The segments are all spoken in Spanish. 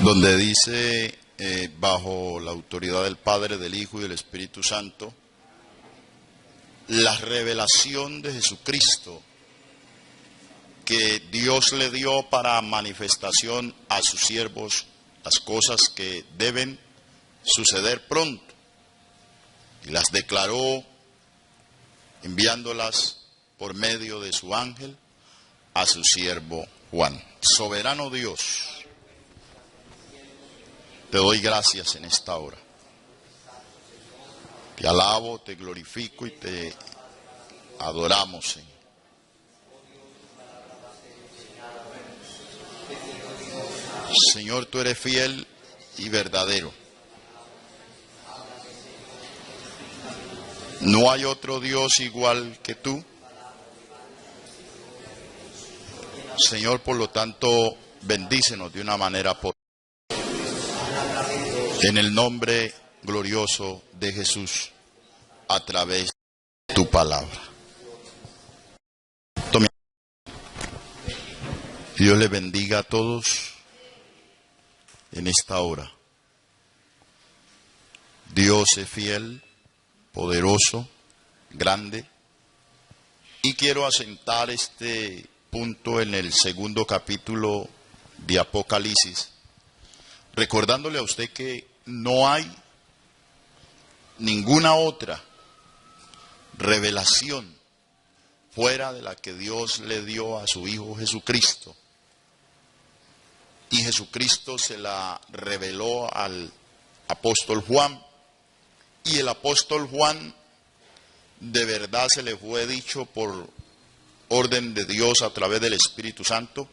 donde dice, bajo la autoridad del Padre, del Hijo y del Espíritu Santo, la revelación de Jesucristo que Dios le dio para manifestación a sus siervos, las cosas que deben suceder pronto, y las declaró enviándolas por medio de su ángel a su siervo Juan. Soberano Dios, te doy gracias en esta hora. Te alabo, te glorifico y te adoramos, Señor. Señor, tú eres fiel y verdadero. No hay otro Dios igual que tú. Señor, por lo tanto, bendícenos de una manera poderosa. En el nombre glorioso de Jesús, a través de tu palabra. Tome. Dios le bendiga a todos en esta hora. Dios es fiel, poderoso, grande, y quiero asentar este punto en el segundo capítulo de Apocalipsis, recordándole a usted que no hay ninguna otra revelación fuera de la que Dios le dio a su Hijo Jesucristo. Y Jesucristo se la reveló al apóstol Juan. Y el apóstol Juan, de verdad se le fue dicho por orden de Dios a través del Espíritu Santo,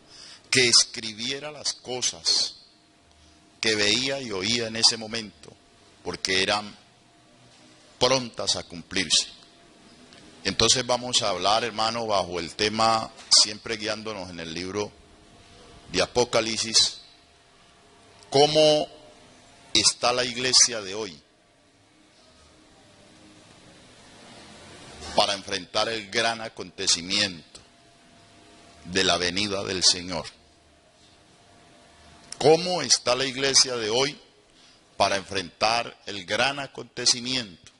que escribiera las cosas que veía y oía en ese momento, porque eran prontas a cumplirse. Entonces vamos a hablar, hermano, bajo el tema, siempre guiándonos en el libro de Apocalipsis, cómo está la iglesia de hoy para enfrentar el gran acontecimiento de la venida del Señor. ¿Cómo está la iglesia de hoy para enfrentar el gran acontecimiento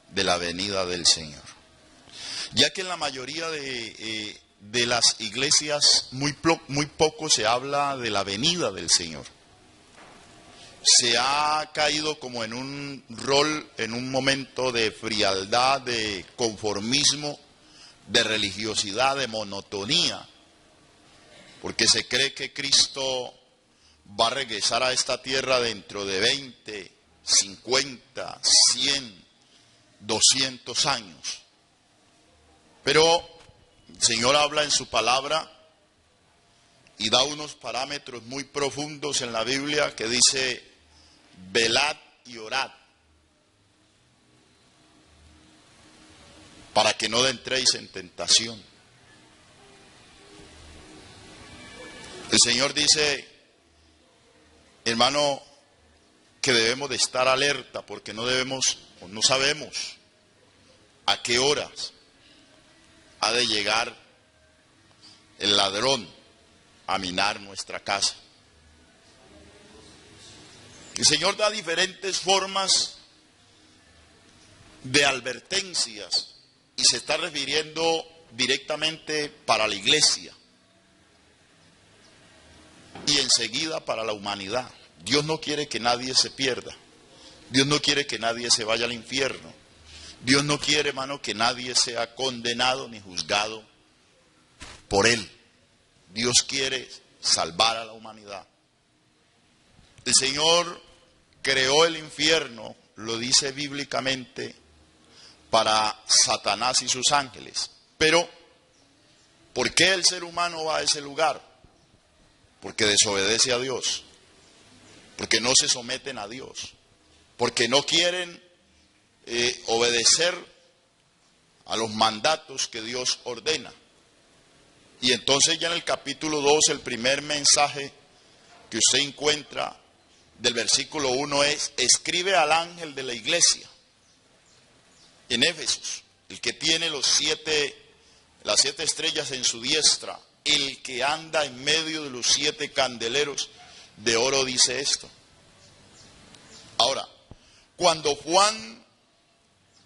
de la venida del Señor? Ya que en la mayoría de las iglesias muy poco se habla de la venida del Señor. Se ha caído como en un rol, en un momento de frialdad, de conformismo, de religiosidad, de monotonía, porque se cree que Cristo va a regresar a esta tierra dentro de 20, 50, 100, 200 años. Pero el Señor habla en su palabra y da unos parámetros muy profundos en la Biblia que dice: velad y orad, para que no entréis en tentación. El Señor dice, hermano, que debemos de estar alerta, porque no sabemos a qué horas ha de llegar el ladrón a minar nuestra casa. El Señor da diferentes formas de advertencias y se está refiriendo directamente para la iglesia y enseguida para la humanidad. Dios no quiere que nadie se pierda. Dios no quiere que nadie se vaya al infierno. Dios no quiere, hermano, que nadie sea condenado ni juzgado por Él. Dios quiere salvar a la humanidad. El Señor creó el infierno, lo dice bíblicamente, para Satanás y sus ángeles. Pero, ¿por qué el ser humano va a ese lugar? Porque desobedece a Dios, porque no se someten a Dios, porque no quieren obedecer a los mandatos que Dios ordena. Y entonces ya en el capítulo 2, el primer mensaje que usted encuentra del versículo 1 es: escribe al ángel de la iglesia en Éfesos, el que tiene las 7 estrellas en su diestra, el que anda en medio de los 7 candeleros, de oro dice esto. Ahora, cuando Juan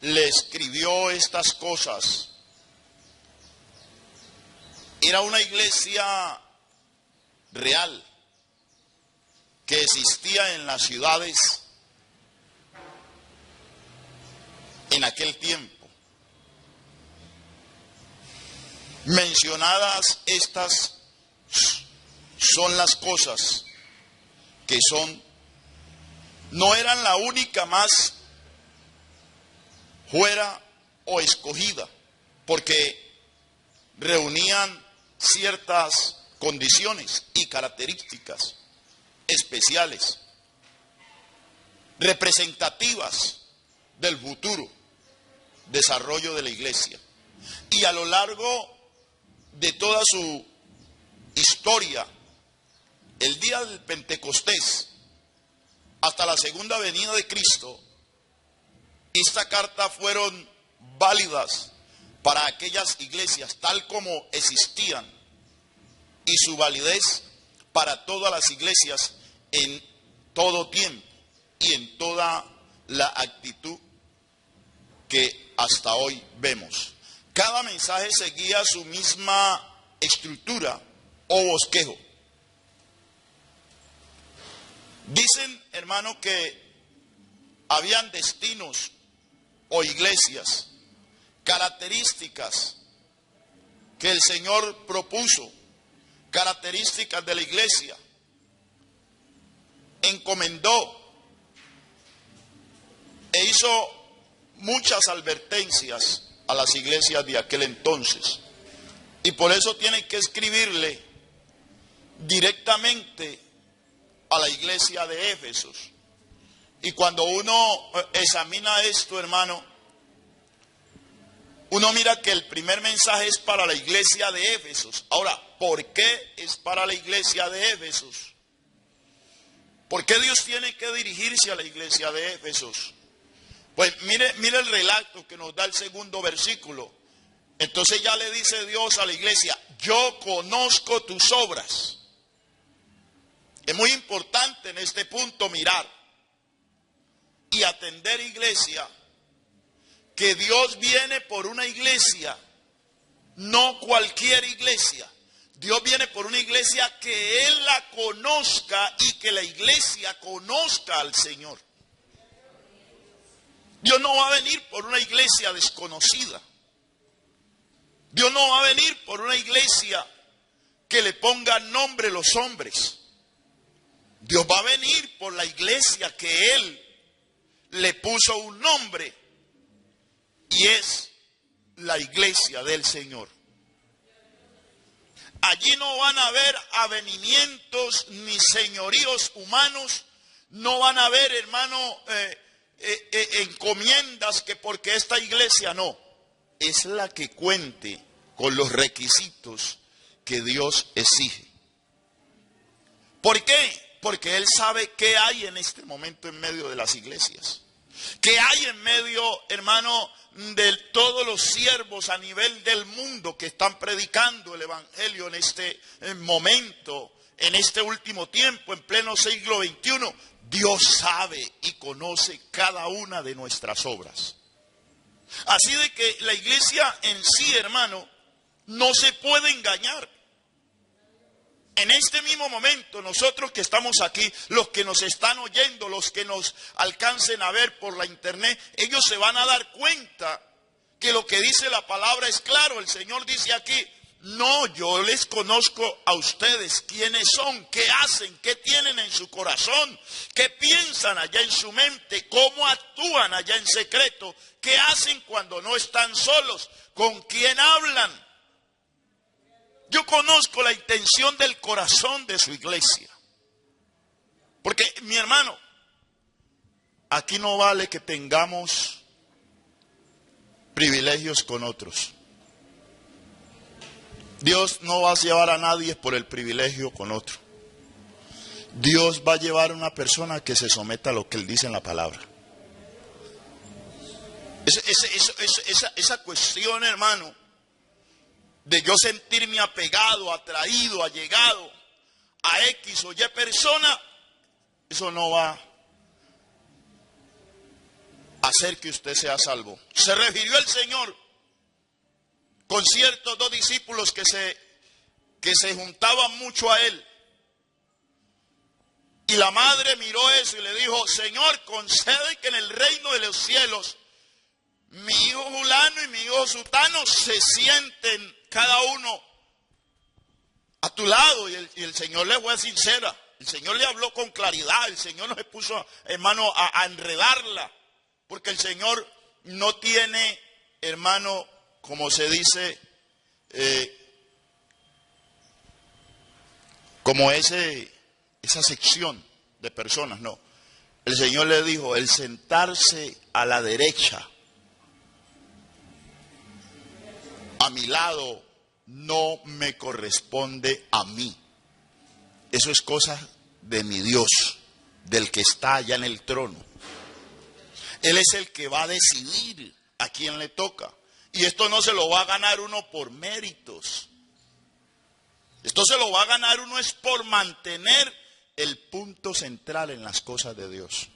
le escribió estas cosas, era una iglesia real que existía en las ciudades en aquel tiempo. Mencionadas estas son las cosas que no eran la única más fuera o escogida, porque reunían ciertas condiciones y características especiales, representativas del futuro desarrollo de la iglesia. Y a lo largo de toda su historia, el día del Pentecostés hasta la segunda venida de Cristo, esta carta fueron válidas para aquellas iglesias tal como existían, y su validez para todas las iglesias en todo tiempo y en toda la actitud que hasta hoy vemos. Cada mensaje seguía su misma estructura o bosquejo. Dicen, hermano, que habían destinos o iglesias, características que el Señor propuso, características de la iglesia, encomendó e hizo muchas advertencias a las iglesias de aquel entonces. Y por eso tienen que escribirle directamente a la iglesia de Éfesos. Y cuando uno examina esto, hermano, uno mira que el primer mensaje es para la iglesia de Éfesos. Ahora, ¿por qué es para la iglesia de Éfesos? ¿Por qué Dios tiene que dirigirse a la iglesia de Éfesos? Pues mire el relato que nos da el segundo versículo. Entonces ya le dice Dios a la iglesia: yo conozco tus obras. Es muy importante en este punto mirar y atender, iglesia, que Dios viene por una iglesia, no cualquier iglesia. Dios viene por una iglesia que Él la conozca y que la iglesia conozca al Señor. Dios no va a venir por una iglesia desconocida. Dios no va a venir por una iglesia que le pongan nombre los hombres. Dios va a venir por la iglesia que Él le puso un nombre, y es la iglesia del Señor. Allí no van a haber avenimientos ni señoríos humanos, no van a haber, hermano, encomiendas que porque esta iglesia no. Es la que cuente con los requisitos que Dios exige. ¿Por qué? Porque Él sabe qué hay en este momento en medio de las iglesias. ¿Qué hay en medio, hermano, de todos los siervos a nivel del mundo que están predicando el evangelio en este momento, en este último tiempo, en pleno siglo XXI? Dios sabe y conoce cada una de nuestras obras. Así de que la iglesia en sí, hermano, no se puede engañar. En este mismo momento, nosotros que estamos aquí, los que nos están oyendo, los que nos alcancen a ver por la internet, ellos se van a dar cuenta que lo que dice la palabra es claro. El Señor dice aquí: no, yo les conozco a ustedes, quiénes son, qué hacen, qué tienen en su corazón, qué piensan allá en su mente, cómo actúan allá en secreto, qué hacen cuando no están solos, con quién hablan. Yo conozco la intención del corazón de su iglesia. Porque, mi hermano, aquí no vale que tengamos privilegios con otros. Dios no va a llevar a nadie por el privilegio con otro. Dios va a llevar a una persona que se someta a lo que Él dice en la palabra. Esa cuestión, hermano, de yo sentirme apegado, atraído, allegado a X o Y persona, eso no va a hacer que usted sea salvo. Se refirió el Señor con ciertos dos discípulos que se juntaban mucho a él. Y la madre miró eso y le dijo: Señor, concede que en el reino de los cielos mi hijo fulano y mi hijo sutano se sienten cada uno a tu lado. Y el Señor le fue sincera. El Señor le habló con claridad. El Señor no se puso, hermano, a enredarla. Porque el Señor no tiene, hermano, como se dice, como esa sección de personas, no. El Señor le dijo: el sentarse a la derecha, a mi lado, no me corresponde a mí. Eso es cosa de mi Dios, del que está allá en el trono. Él es el que va a decidir a quién le toca. Y esto no se lo va a ganar uno por méritos. Esto se lo va a ganar uno es por mantener el punto central en las cosas de Dios.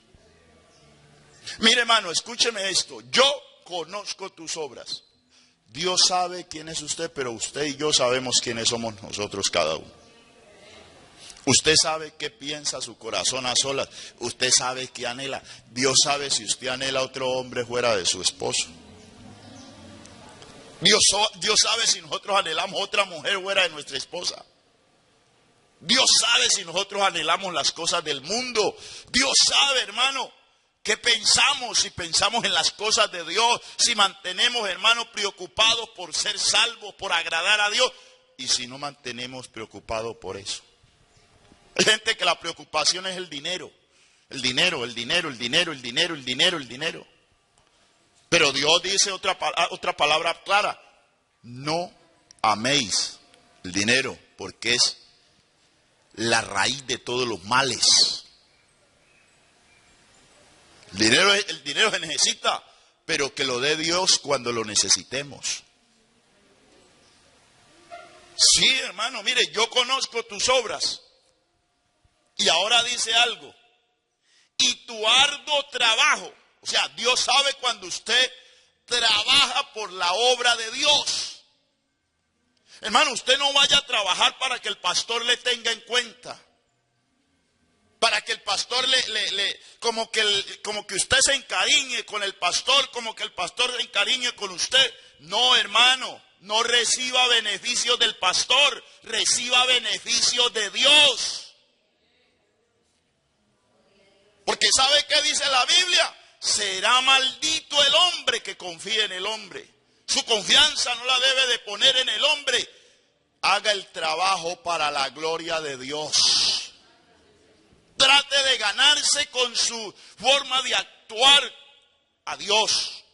Mire, hermano, escúcheme esto. Yo conozco tus obras. Dios sabe quién es usted, pero usted y yo sabemos quiénes somos nosotros cada uno. Usted sabe qué piensa su corazón a solas. Usted sabe qué anhela. Dios sabe si usted anhela a otro hombre fuera de su esposo. Dios sabe si nosotros anhelamos otra mujer fuera de nuestra esposa. Dios sabe si nosotros anhelamos las cosas del mundo. Dios sabe, hermano, qué pensamos, si pensamos en las cosas de Dios, si mantenemos, hermano, preocupados por ser salvos, por agradar a Dios, y si no mantenemos preocupados por eso. Hay gente que la preocupación es el dinero. El dinero, el dinero, el dinero, el dinero, el dinero, el dinero. Pero Dios dice otra palabra clara: no améis el dinero, porque es la raíz de todos los males. El dinero se necesita, pero que lo dé Dios cuando lo necesitemos. Sí, hermano, mire, yo conozco tus obras. Y ahora dice algo: y tu arduo trabajo. O sea, Dios sabe cuando usted trabaja por la obra de Dios. Hermano, usted no vaya a trabajar para que el pastor le tenga en cuenta. Para que el pastor como que usted se encariñe con el pastor, como que el pastor se encariñe con usted. No, hermano, no reciba beneficios del pastor, reciba beneficios de Dios. Porque ¿sabe qué dice la Biblia? Será maldito el hombre que confíe en el hombre. Su confianza no la debe de poner en el hombre. Haga el trabajo para la gloria de Dios. Trate de ganarse con su forma de actuar a Dios.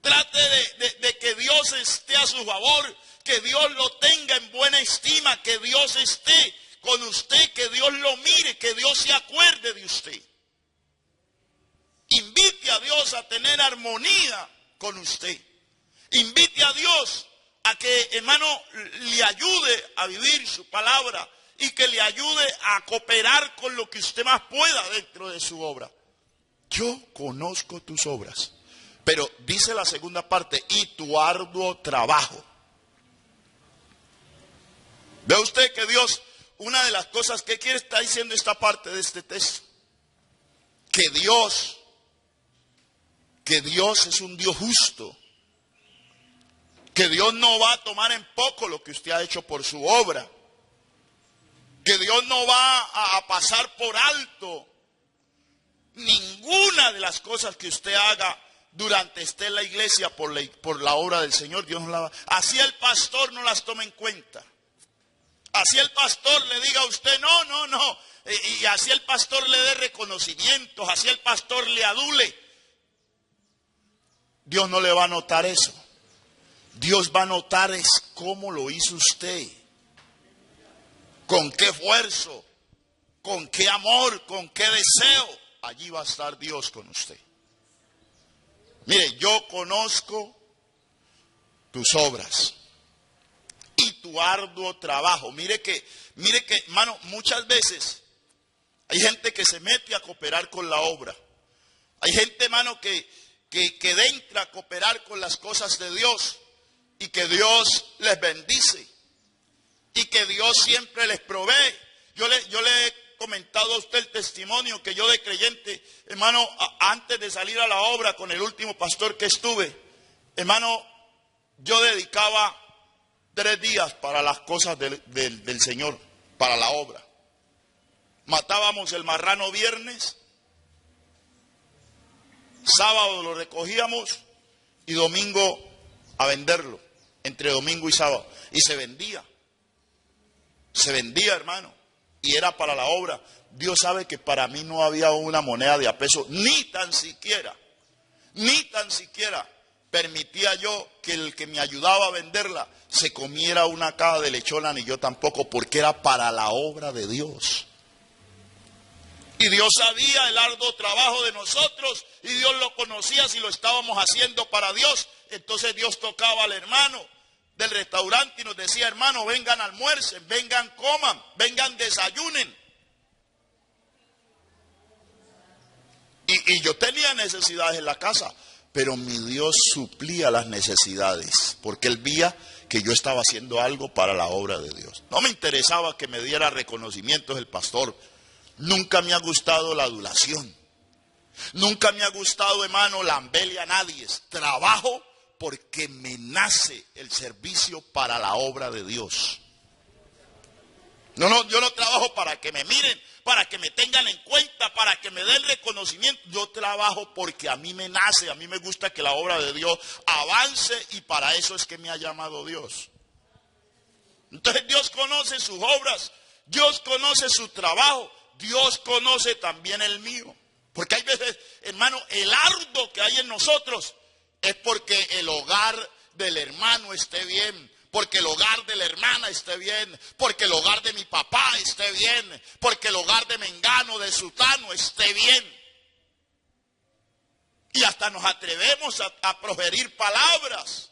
Trate de que Dios esté a su favor, que Dios lo tenga en buena estima, que Dios esté con usted, que Dios lo mire, que Dios se acuerde de usted. Invite a Dios a tener armonía con usted. Invite a Dios a que, hermano, le ayude a vivir su palabra y que le ayude a cooperar con lo que usted más pueda dentro de su obra. Yo conozco tus obras, pero dice la segunda parte: y tu arduo trabajo. ¿Ve usted que Dios, una de las cosas que quiere estar diciendo esta parte de este texto? Que Dios es un Dios justo. Que Dios no va a tomar en poco lo que usted ha hecho por su obra. Que Dios no va a pasar por alto ninguna de las cosas que usted haga durante esté en la iglesia por la obra del Señor. Dios no la va. Así el pastor no las toma en cuenta. Así el pastor le diga a usted no. Y así el pastor le dé reconocimientos, así el pastor le adule. Dios no le va a notar eso. Dios va a notar es cómo lo hizo usted. Con qué esfuerzo, con qué amor, con qué deseo. Allí va a estar Dios con usted. Mire, yo conozco tus obras. Y tu arduo trabajo. Mire que, hermano, muchas veces hay gente que se mete a cooperar con la obra. Hay gente, hermano, que entra a cooperar con las cosas de Dios y que Dios les bendice y que Dios siempre les provee. Yo le he comentado a usted el testimonio que yo de creyente, hermano, antes de salir a la obra con el último pastor que estuve, hermano, yo dedicaba 3 días para las cosas del Señor, para la obra. Matábamos el marrano viernes, sábado lo recogíamos y domingo a venderlo, entre domingo y sábado. Y se vendía, hermano, y era para la obra. Dios sabe que para mí no había una moneda de a peso, ni tan siquiera permitía yo que el que me ayudaba a venderla se comiera una caja de lechona, ni yo tampoco, porque era para la obra de Dios. Y Dios sabía el arduo trabajo de nosotros y Dios lo conocía si lo estábamos haciendo para Dios. Entonces Dios tocaba al hermano del restaurante y nos decía: hermano, vengan, almuercen, vengan, coman, vengan, desayunen. Y yo tenía necesidades en la casa, pero mi Dios suplía las necesidades, porque Él veía que yo estaba haciendo algo para la obra de Dios. No me interesaba que me diera reconocimientos el pastor. Nunca me ha gustado la adulación. Nunca me ha gustado, hermano, lamberle a nadie. Trabajo porque me nace el servicio para la obra de Dios. No, yo no trabajo para que me miren, para que me tengan en cuenta, para que me den reconocimiento. Yo trabajo porque a mí me nace, a mí me gusta que la obra de Dios avance y para eso es que me ha llamado Dios. Entonces Dios conoce sus obras, Dios conoce su trabajo, Dios conoce también el mío. Porque hay veces, hermano, el arduo que hay en nosotros es porque el hogar del hermano esté bien, porque el hogar de la hermana esté bien, porque el hogar de mi papá esté bien, porque el hogar de Mengano, de Sutano esté bien. Y hasta nos atrevemos a proferir palabras,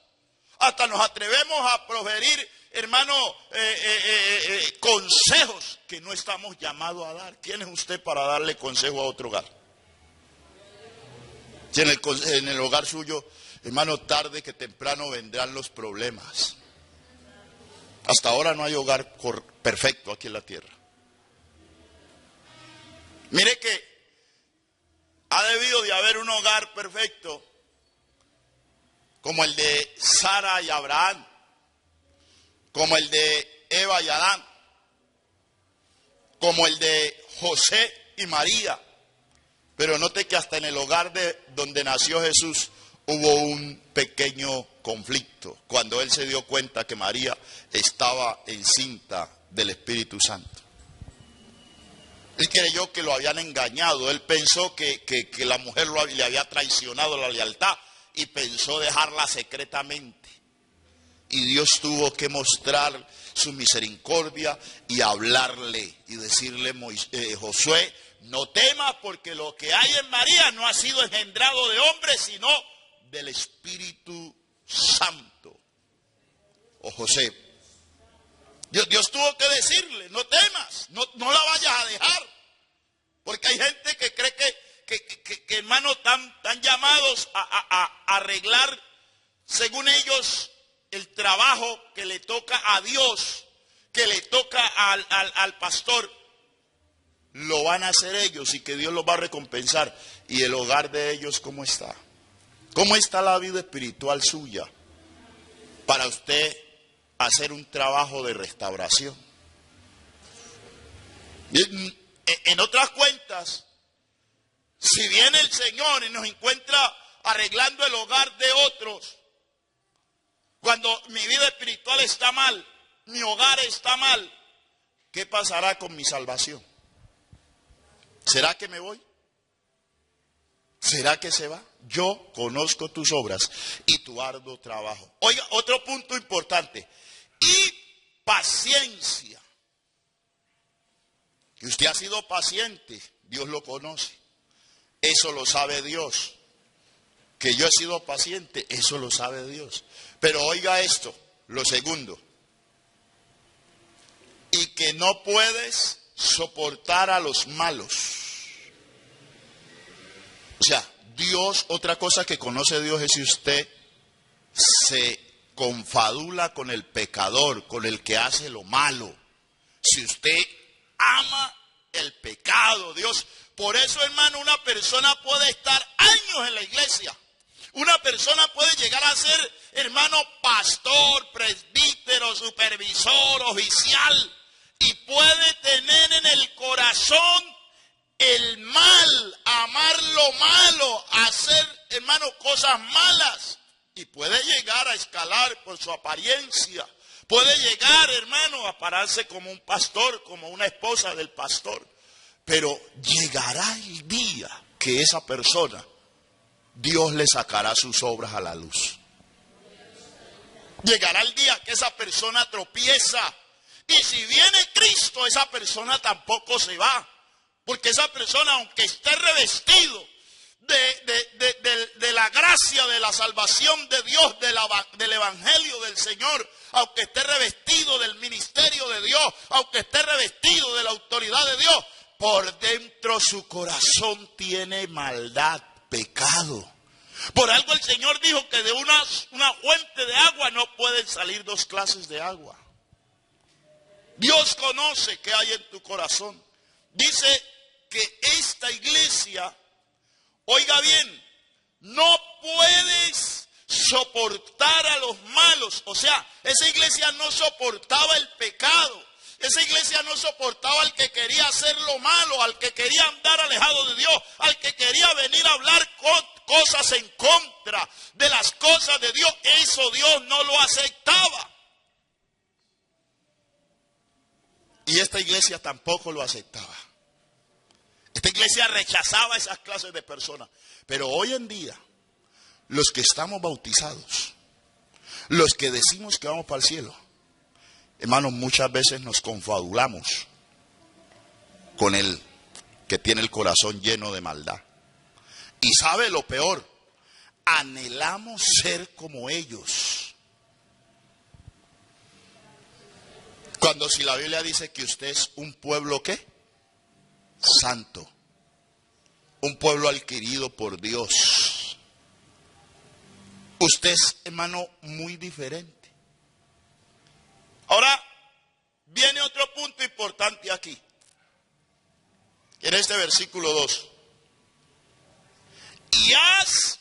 hasta nos atrevemos a proferir, hermano, consejos que no estamos llamados a dar. ¿Quién es usted para darle consejo a otro hogar? Si en el hogar suyo, hermano, tarde que temprano vendrán los problemas. Hasta ahora no hay hogar perfecto aquí en la tierra. Mire que ha debido de haber un hogar perfecto como el de Sara y Abraham, como el de Eva y Adán, como el de José y María. Pero note que hasta en el hogar donde nació Jesús hubo un pequeño conflicto cuando él se dio cuenta que María estaba encinta del Espíritu Santo. Él creyó que lo habían engañado, él pensó que la mujer le había traicionado la lealtad y pensó dejarla secretamente. Y Dios tuvo que mostrar su misericordia y hablarle y decirle: Josué, no temas, porque lo que hay en María no ha sido engendrado de hombre, sino del Espíritu Santo. O José, Dios tuvo que decirle: no temas, no la vayas a dejar. Porque hay gente que cree que hermanos, están llamados a arreglar, según ellos, el trabajo que le toca a Dios, que le toca al pastor. Lo van a hacer ellos y que Dios los va a recompensar. ¿Y el hogar de ellos cómo está? ¿Cómo está la vida espiritual suya para usted hacer un trabajo de restauración? En otras cuentas, si viene el Señor y nos encuentra arreglando el hogar de otros, cuando mi vida espiritual está mal, mi hogar está mal, ¿qué pasará con mi salvación? ¿Será que me voy? ¿Será que se va? Yo conozco tus obras y tu arduo trabajo. Oiga, otro punto importante. Y paciencia. Que usted ha sido paciente, Dios lo conoce. Eso lo sabe Dios. Que yo he sido paciente, eso lo sabe Dios. Pero oiga esto, lo segundo. y que no puedes soportar a los malos. O sea, Dios, otra cosa que conoce Dios es si usted se confadula con el pecador, con el que hace lo malo. Si usted ama el pecado, Dios. Por eso, hermano, una persona puede estar años en la iglesia. Una persona puede llegar a ser, hermano, pastor, presbítero, supervisor, oficial. Y puede tener en el corazón el mal, amar lo malo, hacer, hermano, cosas malas. Y puede llegar a escalar por su apariencia. Puede llegar, hermano, a pararse como un pastor, como una esposa del pastor. Pero llegará el día que esa persona, Dios le sacará sus obras a la luz. Llegará el día que esa persona tropieza. Y si viene Cristo, esa persona tampoco se va. Porque esa persona, aunque esté revestido de la gracia, de la salvación de Dios, del evangelio del Señor, aunque esté revestido del ministerio de Dios, aunque esté revestido de la autoridad de Dios, por dentro su corazón tiene maldad, pecado. Por algo el Señor dijo que de una fuente de agua no pueden salir dos clases de agua. Dios conoce qué hay en tu corazón. Dice que esta iglesia, oiga bien, no puedes soportar a los malos. O sea, esa iglesia no soportaba el pecado. Esa iglesia no soportaba al que quería hacer lo malo, al que quería andar alejado de Dios, al que quería venir a hablar cosas en contra de las cosas de Dios. Eso Dios no lo aceptaba. Y esta iglesia tampoco lo aceptaba. Esta iglesia rechazaba esas clases de personas. Pero hoy en día, los que estamos bautizados, los que decimos que vamos para el cielo, hermanos, muchas veces nos confabulamos con el que tiene el corazón lleno de maldad. Y sabe lo peor, anhelamos ser como ellos. Cuando si la Biblia dice que usted es un pueblo, ¿qué? Santo. Un pueblo adquirido por Dios. Usted es, hermano, muy diferente. Ahora, viene otro punto importante aquí. En este versículo 2. Y has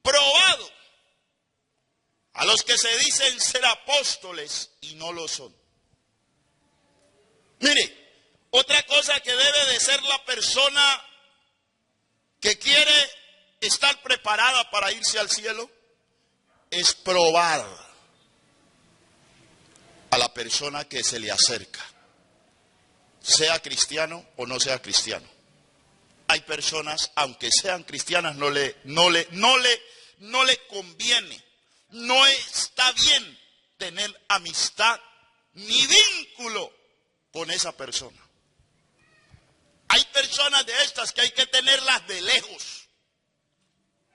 probado a los que se dicen ser apóstoles y no lo son. Mire, otra cosa que debe de ser la persona que quiere estar preparada para irse al cielo es probar a la persona que se le acerca, sea cristiano o no sea cristiano. Hay personas, aunque sean cristianas, no le conviene, no está bien tener amistad ni vínculo con esa persona. Hay personas de estas que hay que tenerlas de lejos,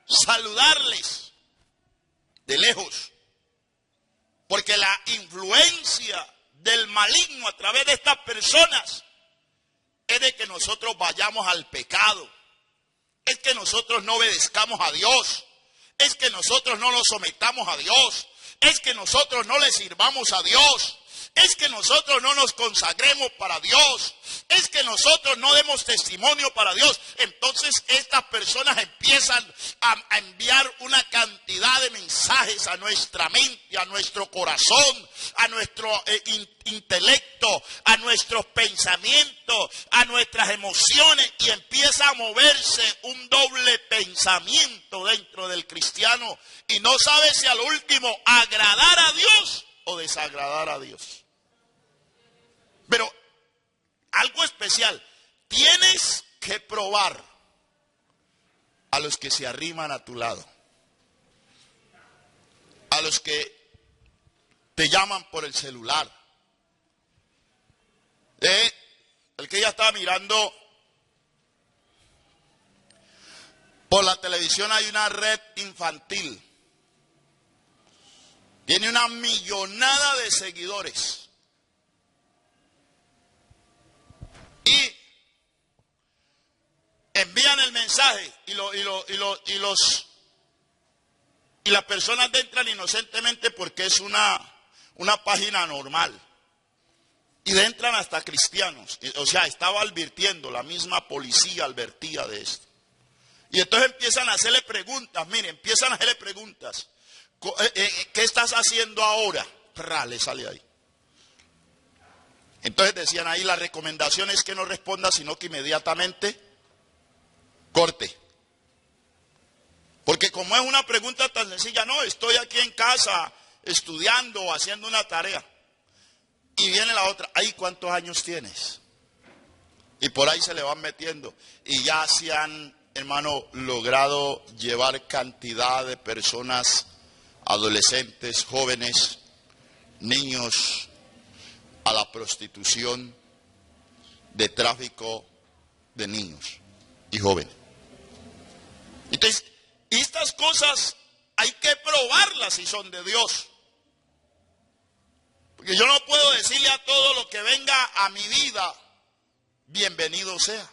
saludarles de lejos, porque la influencia del maligno a través de estas personas es de que nosotros vayamos al pecado, es que nosotros no obedezcamos a Dios, es que nosotros no nos sometamos a Dios, es que nosotros no le sirvamos a Dios, es que nosotros no nos consagremos para Dios, es que nosotros no demos testimonio para Dios. Entonces estas personas empiezan a enviar una cantidad de mensajes a nuestra mente, a nuestro corazón, a nuestro intelecto, a nuestros pensamientos, a nuestras emociones, y empieza a moverse un doble pensamiento dentro del cristiano y no sabe si al último agradar a Dios o desagradar a Dios. Pero algo especial, tienes que probar a los que se arriman a tu lado, a los que te llaman por el celular. El que ya estaba mirando por la televisión, hay una red infantil, tiene una millonada de seguidores. envían el mensaje y las personas entran inocentemente porque es una página normal. Y entran hasta cristianos. O sea, estaba advirtiendo, la misma policía advertía de esto. Y entonces empiezan a hacerle preguntas, miren, empiezan a hacerle preguntas. ¿Qué estás haciendo ahora? Le sale ahí. Entonces decían ahí, la recomendación es que no responda, sino que inmediatamente corte. Porque como es una pregunta tan sencilla, no, estoy aquí en casa estudiando o haciendo una tarea. Y viene la otra, ¿ahí cuántos años tienes? Y por ahí se le van metiendo. Y ya se han, hermano, logrado llevar cantidad de personas, adolescentes, jóvenes, niños, a la prostitución, de tráfico de niños y jóvenes. Entonces, estas cosas hay que probarlas si son de Dios. Porque yo no puedo decirle a todo lo que venga a mi vida, bienvenido sea.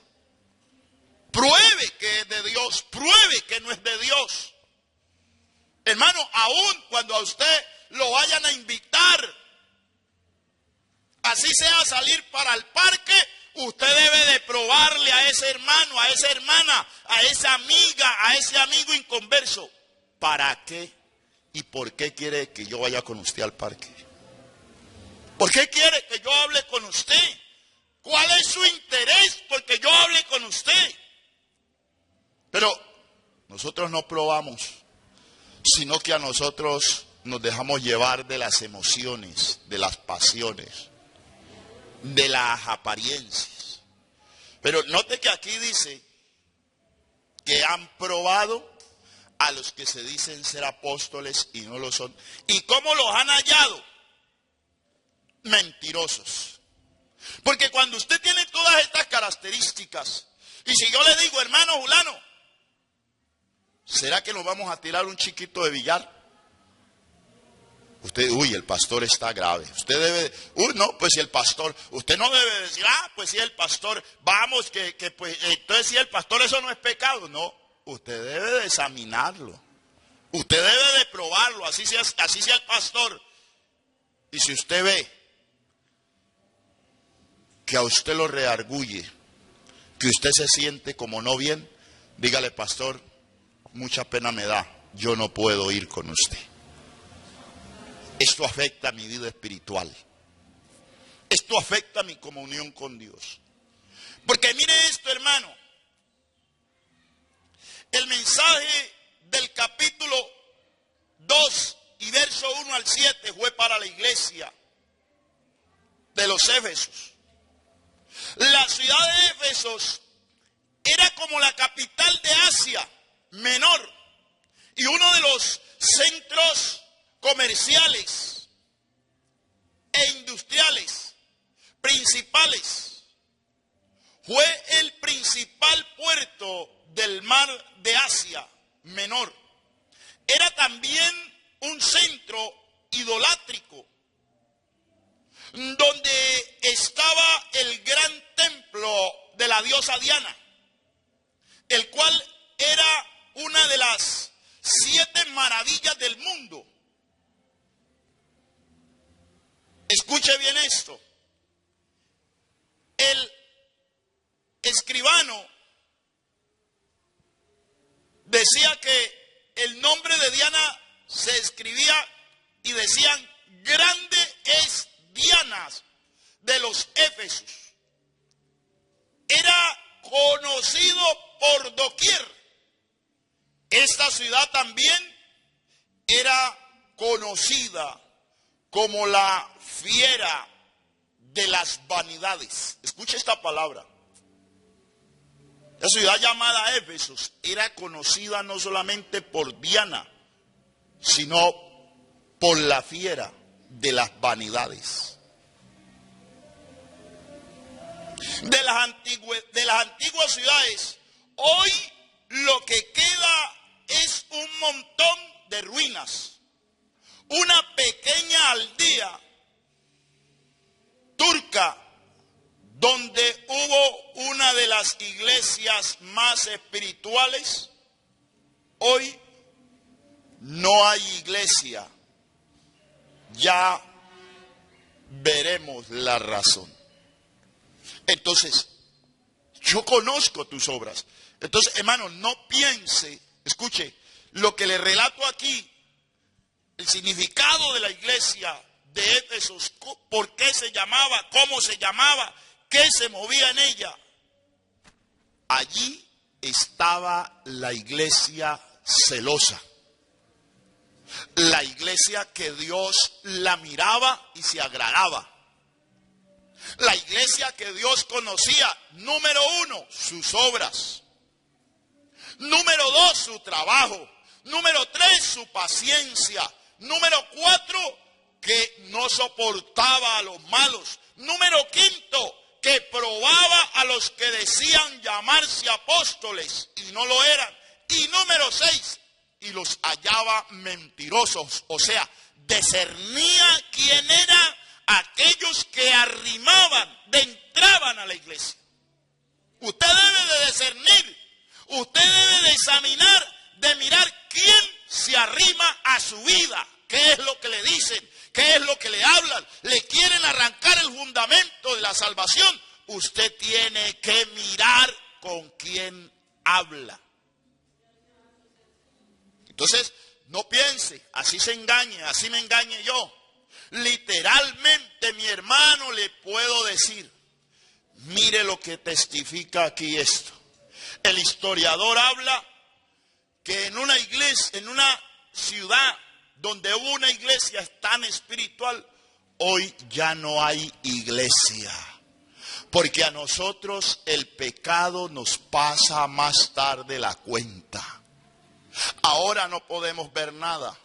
Pruebe que es de Dios, pruebe que no es de Dios. Hermano, aún cuando a usted lo vayan a invitar, así sea a salir para el parque, usted debe de probarle a ese hermano, a esa hermana, a esa amiga, a ese amigo inconverso. ¿Para qué y por qué quiere que yo vaya con usted al parque? ¿Por qué quiere que yo hable con usted? ¿Cuál es su interés porque yo hable con usted? Pero nosotros no probamos, sino que a nosotros nos dejamos llevar de las emociones, de las pasiones, de las apariencias. Pero note que aquí dice que han probado a los que se dicen ser apóstoles y no lo son. ¿Y cómo los han hallado? Mentirosos. Porque cuando usted tiene todas estas características, y si yo le digo, hermano fulano, ¿será que nos vamos a tirar un chiquito de billar? Usted, el pastor está grave. Usted debe, no, pues si el pastor, usted no debe decir, pues si el pastor, vamos, pues, entonces si el pastor eso no es pecado. No, usted debe de examinarlo. Usted debe de probarlo, así sea el pastor. Y si usted ve que a usted lo reargulle, que usted se siente como no bien, dígale, pastor, mucha pena me da, yo no puedo ir con usted. Esto afecta mi vida espiritual. Esto afecta mi comunión con Dios. Porque mire esto, hermano. El mensaje del capítulo 2 y verso 1 al 7 fue para la iglesia de los Éfesos. La ciudad de Éfesos era como la capital de Asia Menor y uno de los centros comerciales e industriales principales. Fue el principal puerto del mar de Asia Menor. Era también un centro idolátrico donde estaba el gran templo de la diosa Diana, el cual era una de las 7 maravillas del mundo. Escuche bien esto. El escribano decía que el nombre de Diana se escribía y decían, grande es Diana de los Éfesos. Era conocido por doquier. Esta ciudad también era conocida como la fiera de las vanidades. Escuche esta palabra. La ciudad llamada Éfesos era conocida no solamente por Diana, sino por la fiera de las vanidades. De las antiguas ciudades, hoy lo que queda es un montón de ruinas. Una pequeña aldea turca donde hubo una de las iglesias más espirituales, hoy no hay iglesia. Ya veremos la razón. Entonces, yo conozco tus obras. Entonces, hermano, no piense, escuche, lo que le relato aquí, el significado de la iglesia de Éfesos, por qué se llamaba, cómo se llamaba, qué se movía en ella. Allí estaba la iglesia celosa. La iglesia que Dios la miraba y se agradaba. La iglesia que Dios conocía, número 1, sus obras. Número 2, su trabajo. Número 3, su paciencia. Número 4, que no soportaba a los malos. Número 5, que probaba a los que decían llamarse apóstoles y no lo eran. Y número 6, y los hallaba mentirosos. O sea, discernía quién eran aquellos que arrimaban, entraban a la iglesia. Usted debe de discernir, usted debe de examinar, de mirar quién se arrima a su vida. ¿Qué es lo que le dicen? ¿Qué es lo que le hablan? ¿Le quieren arrancar el fundamento de la salvación? Usted tiene que mirar con quién habla. Entonces, no piense, así se engañe, así me engañe yo. Literalmente, mi hermano, le puedo decir, mire lo que testifica aquí esto. El historiador habla que en una iglesia, en una ciudad donde hubo una iglesia tan espiritual, hoy ya no hay iglesia. Porque a nosotros el pecado nos pasa más tarde la cuenta. Ahora no podemos ver nada.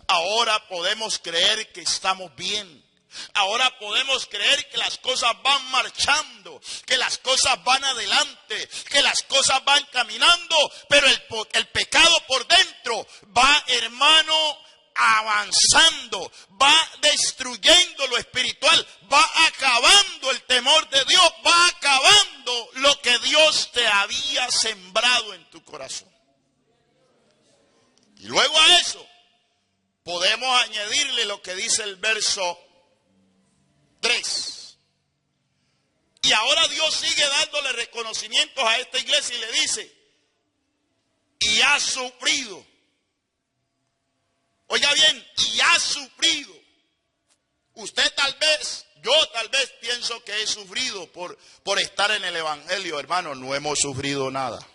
Ahora podemos creer que estamos bien. Ahora podemos creer que las cosas van marchando, que las cosas van adelante, que las cosas van caminando, pero el pecado por dentro va, hermano, avanzando, va destruyendo lo espiritual, va acabando el temor de Dios, va acabando lo que Dios te había sembrado en tu corazón. Y luego a eso podemos añadirle lo que dice el verso 3. Y ahora Dios sigue dándole reconocimientos a esta iglesia y le dice, y ha sufrido. Oiga bien, y ha sufrido. Usted tal vez, yo tal vez pienso que he sufrido por estar en el evangelio. Hermano, no hemos sufrido nada.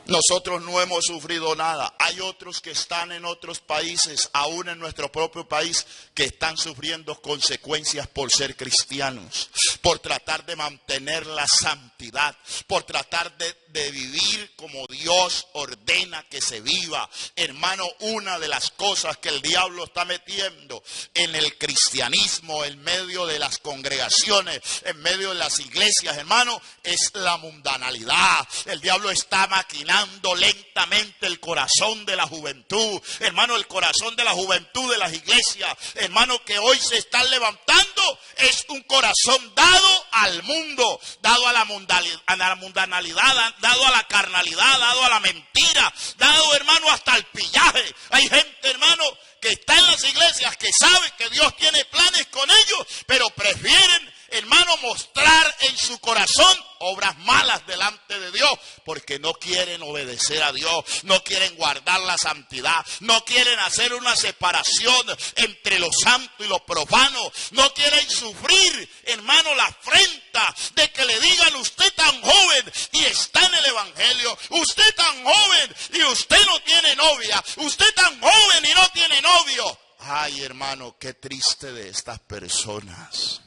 Nosotros no hemos sufrido nada. Hay otros que están en otros países, aún en nuestro propio país, que están sufriendo consecuencias por ser cristianos, por tratar de mantener la santidad, por tratar de vivir como Dios ordena que se viva. Hermano, una de las cosas que el diablo está metiendo en el cristianismo, en medio de las congregaciones, en medio de las iglesias, hermano, es la mundanalidad. El diablo está maquinando lentamente el corazón de la juventud, hermano, el corazón de la juventud de las iglesias, hermano, que hoy se están levantando, es un corazón dado al mundo, dado a la mundanalidad, dado a la carnalidad, dado a la mentira, dado, hermano, hasta al pillaje. Hay gente, hermano, que está en las iglesias, que sabe que Dios tiene planes con ellos, pero prefieren, hermano, mostrar en su corazón obras malas delante de Dios, porque no quieren obedecer a Dios, no quieren guardar la santidad, no quieren hacer una separación entre lo santo y lo profano, no quieren sufrir, hermano, la afrenta de que le digan: usted tan joven y está en el evangelio, usted tan joven y usted no tiene novia, usted tan joven y no tiene novio. Ay, hermano, qué triste de estas personas.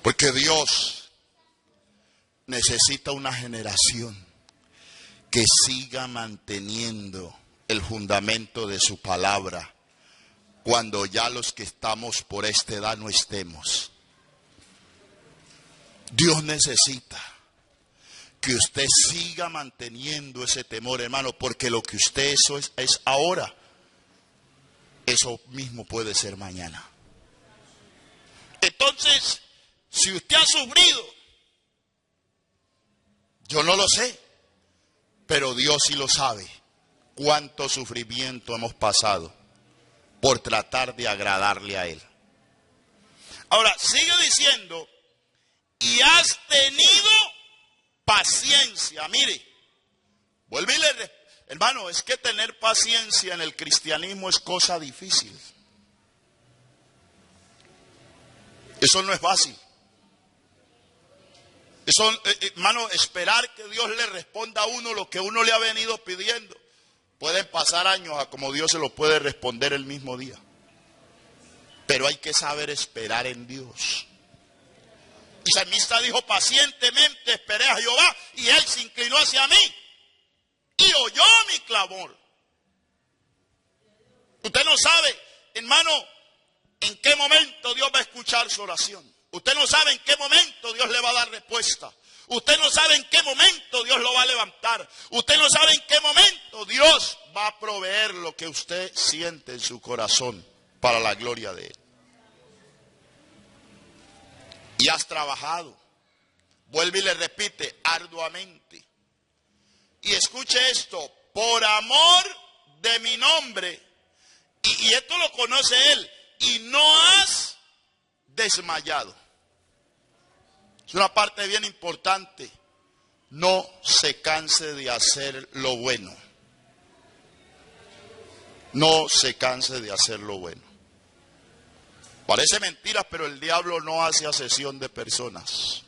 Porque Dios necesita una generación que siga manteniendo el fundamento de su palabra cuando ya los que estamos por esta edad no estemos. Dios necesita que usted siga manteniendo ese temor, hermano, porque lo que usted es ahora, eso mismo puede ser mañana. Entonces, si usted ha sufrido, yo no lo sé, pero Dios sí lo sabe. Cuánto sufrimiento hemos pasado por tratar de agradarle a Él. Ahora, sigue diciendo, y has tenido paciencia. Mire, vuelve y hermano, es que tener paciencia en el cristianismo es cosa difícil. Eso no es fácil. Eso, hermano, esperar que Dios le responda a uno lo que uno le ha venido pidiendo. Pueden pasar años a como Dios se lo puede responder el mismo día. Pero hay que saber esperar en Dios. El salmista dijo, pacientemente esperé a Jehová y Él se inclinó hacia mí y oyó mi clamor. Usted no sabe, hermano, en qué momento Dios va a escuchar su oración. Usted no sabe en qué momento Dios le va a dar respuesta. Usted no sabe en qué momento Dios lo va a levantar. Usted no sabe en qué momento Dios va a proveer lo que usted siente en su corazón para la gloria de Él. Y has trabajado, vuelve y le repite, arduamente. Y escuche esto, por amor de mi nombre, y esto lo conoce Él, y no has desmayado. Es una parte bien importante. No se canse de hacer lo bueno. No se canse de hacer lo bueno. Parece mentira, pero el diablo no hace acepción de personas.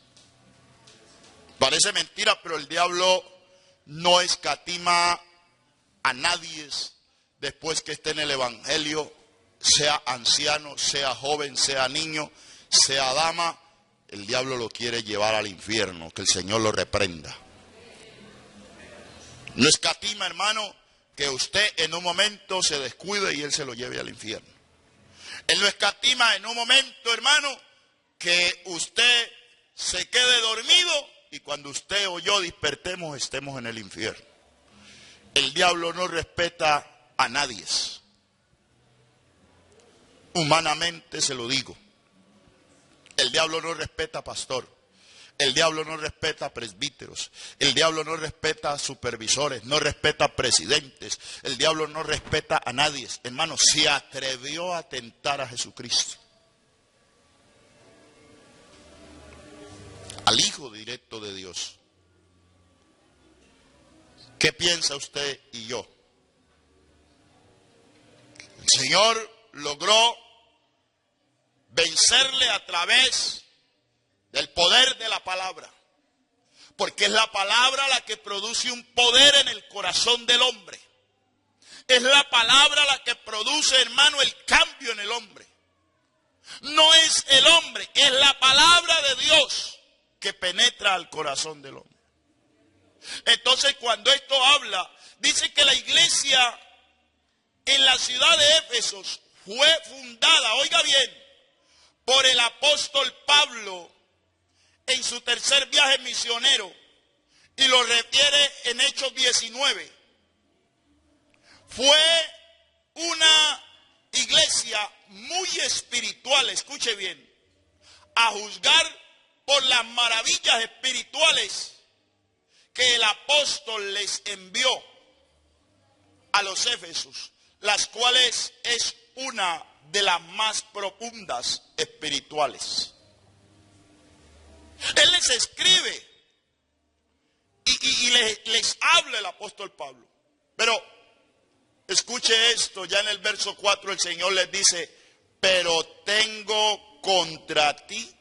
Parece mentira, pero el diablo no escatima a nadie después que esté en el evangelio, sea anciano, sea joven, sea niño, sea dama. El diablo lo quiere llevar al infierno, que el Señor lo reprenda. No escatima, hermano, que usted en un momento se descuide y Él se lo lleve al infierno. Él no escatima en un momento, hermano, que usted se quede dormido y cuando usted o yo despertemos estemos en el infierno. El diablo no respeta a nadie. Humanamente se lo digo. El diablo no respeta a pastor. El diablo no respeta a presbíteros. El diablo no respeta a supervisores. No respeta a presidentes. El diablo no respeta a nadie. Hermano, se atrevió a tentar a Jesucristo. Al Hijo directo de Dios. ¿Qué piensa usted y yo? El Señor logró vencerle a través del poder de la palabra. Porque es la palabra la que produce un poder en el corazón del hombre. Es la palabra la que produce, hermano, el cambio en el hombre. No es el hombre, es la palabra de Dios que penetra al corazón del hombre. Entonces, cuando esto habla, dice que la iglesia en la ciudad de Éfeso fue fundada, oiga bien, por el apóstol Pablo en su tercer viaje misionero, y lo refiere en Hechos 19. Fue una iglesia muy espiritual, escuche bien, a juzgar por las maravillas espirituales que el apóstol les envió a los Éfesos, las cuales es una de las más profundas espirituales. Él les escribe y les habla el apóstol Pablo. Pero escuche esto, ya en el verso 4 el Señor les dice, pero tengo contra ti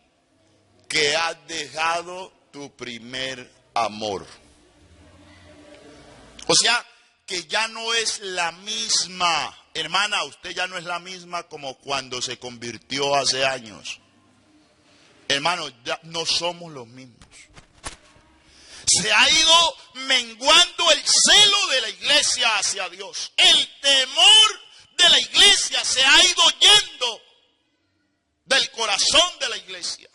que has dejado tu primer amor. O sea, que ya no es la misma. Hermana, usted ya no es la misma como cuando se convirtió hace años. Hermano, ya no somos los mismos. Se ha ido menguando el celo de la iglesia hacia Dios. El temor de la iglesia se ha ido yendo del corazón de la iglesia.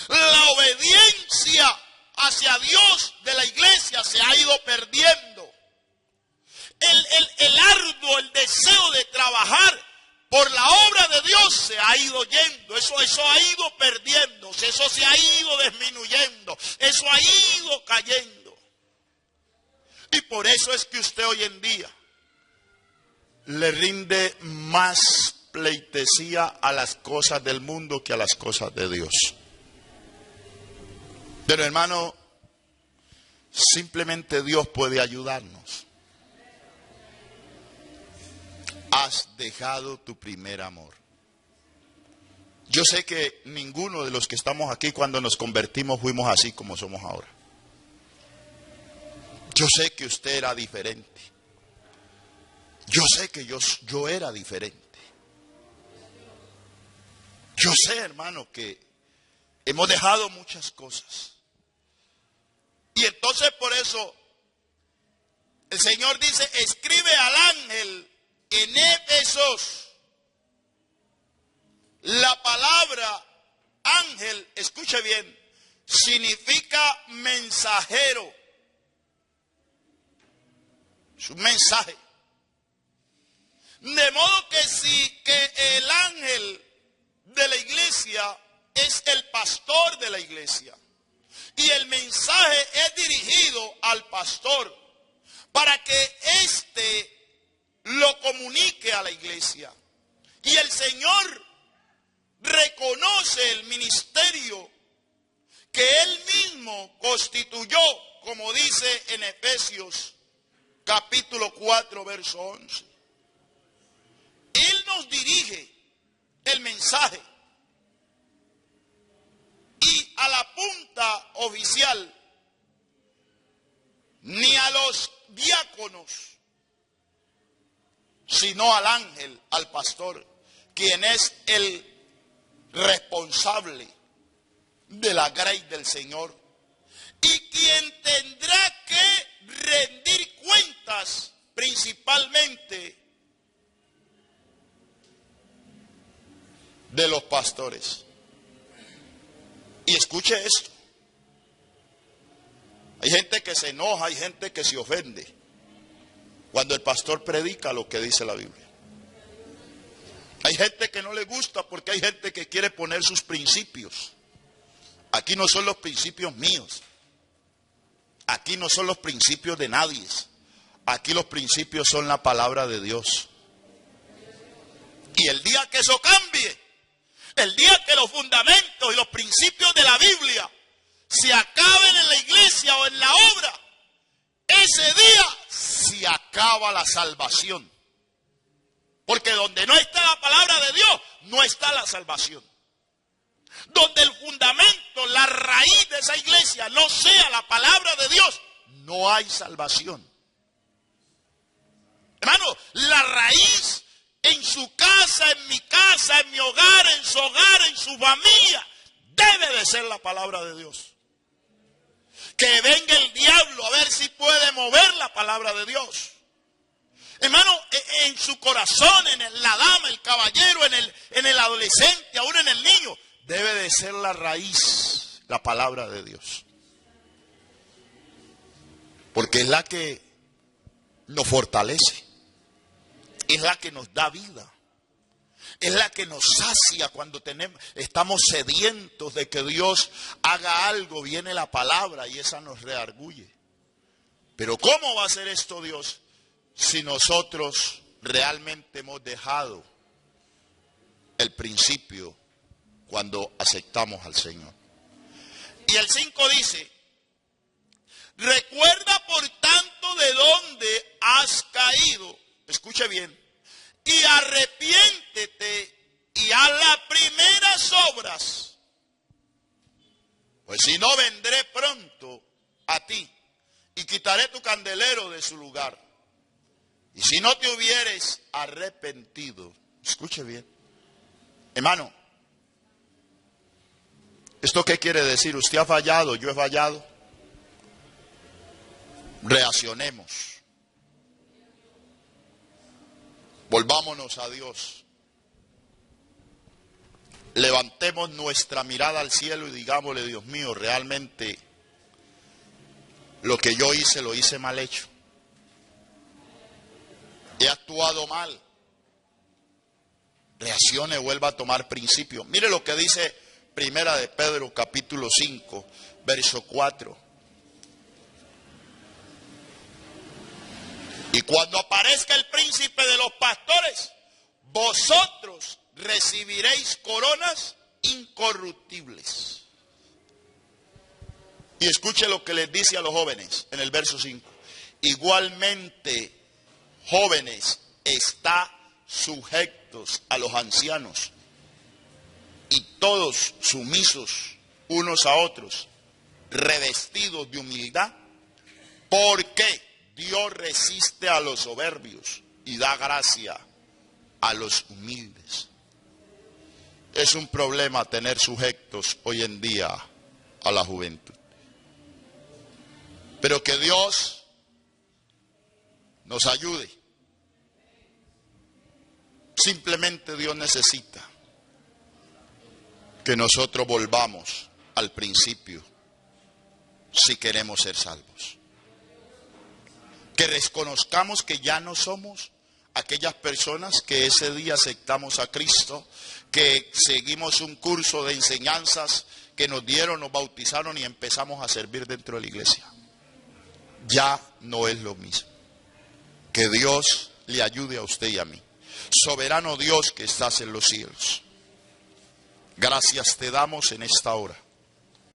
La obediencia hacia Dios de la iglesia se ha ido perdiendo. El arduo, el deseo de trabajar por la obra de Dios se ha ha ido yendo, eso ha ido perdiéndose, eso se ha ido disminuyendo, eso ha ido cayendo. Y por eso es que usted hoy en día le rinde más pleitesía a las cosas del mundo que a las cosas de Dios. Pero hermano, simplemente Dios puede ayudarnos. Has dejado tu primer amor. Yo sé que ninguno de los que estamos aquí cuando nos convertimos fuimos así como somos ahora. Yo sé que usted era diferente. Yo sé que yo era diferente. Yo sé, hermano, que hemos dejado muchas cosas. Y entonces por eso el Señor dice, escribe al ángel en Éfesos. La palabra ángel, escuche bien, significa mensajero. Es un mensaje. De modo que el ángel de la iglesia es el pastor de la iglesia. Y el mensaje es dirigido al pastor para que éste lo comunique a la iglesia. Y el Señor reconoce el ministerio que Él mismo constituyó, como dice en Efesios capítulo 4, verso 11. Él nos dirige el mensaje. Y a la punta oficial, ni a los diáconos, sino al ángel, al pastor, quien es el responsable de la grey del Señor y quien tendrá que rendir cuentas principalmente de los pastores. Y escuche esto. Hay gente que se enoja, hay gente que se ofende cuando el pastor predica lo que dice la Biblia. Hay gente que no le gusta porque hay gente que quiere poner sus principios. Aquí no son los principios míos. Aquí no son los principios de nadie. Aquí los principios son la palabra de Dios. Y el día que eso cambie, el día que los fundamentos y los principios de la Biblia se acaben en la iglesia o en la obra, ese día se acaba la salvación. Porque donde no está la palabra de Dios, no está la salvación. Donde el fundamento, la raíz de esa iglesia no sea la palabra de Dios, no hay salvación. Hermano, la raíz en su casa, en mi hogar, en su familia, debe de ser la palabra de Dios. Que venga el diablo a ver si puede mover la palabra de Dios. Hermano, en su corazón, en la dama, el caballero, en el adolescente, aún en el niño, debe de ser la raíz, la palabra de Dios. Porque es la que nos fortalece, es la que nos da vida, es la que nos sacia cuando estamos sedientos de que Dios haga algo, viene la palabra y esa nos reargulle. Pero ¿cómo va a hacer esto Dios si nosotros realmente hemos dejado el principio cuando aceptamos al Señor? Y el 5 dice, recuerda por tanto de dónde has caído, escuche bien, y arrepiéntete y haz las primeras obras, pues si no vendré pronto a ti y quitaré tu candelero de su lugar. Y si no te hubieres arrepentido, escuche bien, hermano, ¿esto qué quiere decir? Usted ha fallado, yo he fallado. Reaccionemos. Volvámonos a Dios. Levantemos nuestra mirada al cielo y digámosle, Dios mío, realmente lo que yo hice, lo hice mal hecho. He actuado mal. reaccione, vuelva a tomar principio. Mire lo que dice Primera de Pedro, capítulo 5, verso 4. Y cuando aparezca el príncipe de los pastores, vosotros recibiréis coronas incorruptibles. Y escuche lo que les dice a los jóvenes en el verso 5. Igualmente, jóvenes, está sujetos a los ancianos y todos sumisos unos a otros, revestidos de humildad, porque Dios resiste a los soberbios y da gracia a los humildes. Es un problema tener sujetos hoy en día a la juventud. Pero que Dios nos ayude. Simplemente Dios necesita que nosotros volvamos al principio si queremos ser salvos. Que reconozcamos que ya no somos aquellas personas que ese día aceptamos a Cristo, que seguimos un curso de enseñanzas que nos dieron, nos bautizaron y empezamos a servir dentro de la iglesia. Ya no es lo mismo. Que Dios le ayude a usted y a mí. Soberano Dios que estás en los cielos, gracias te damos en esta hora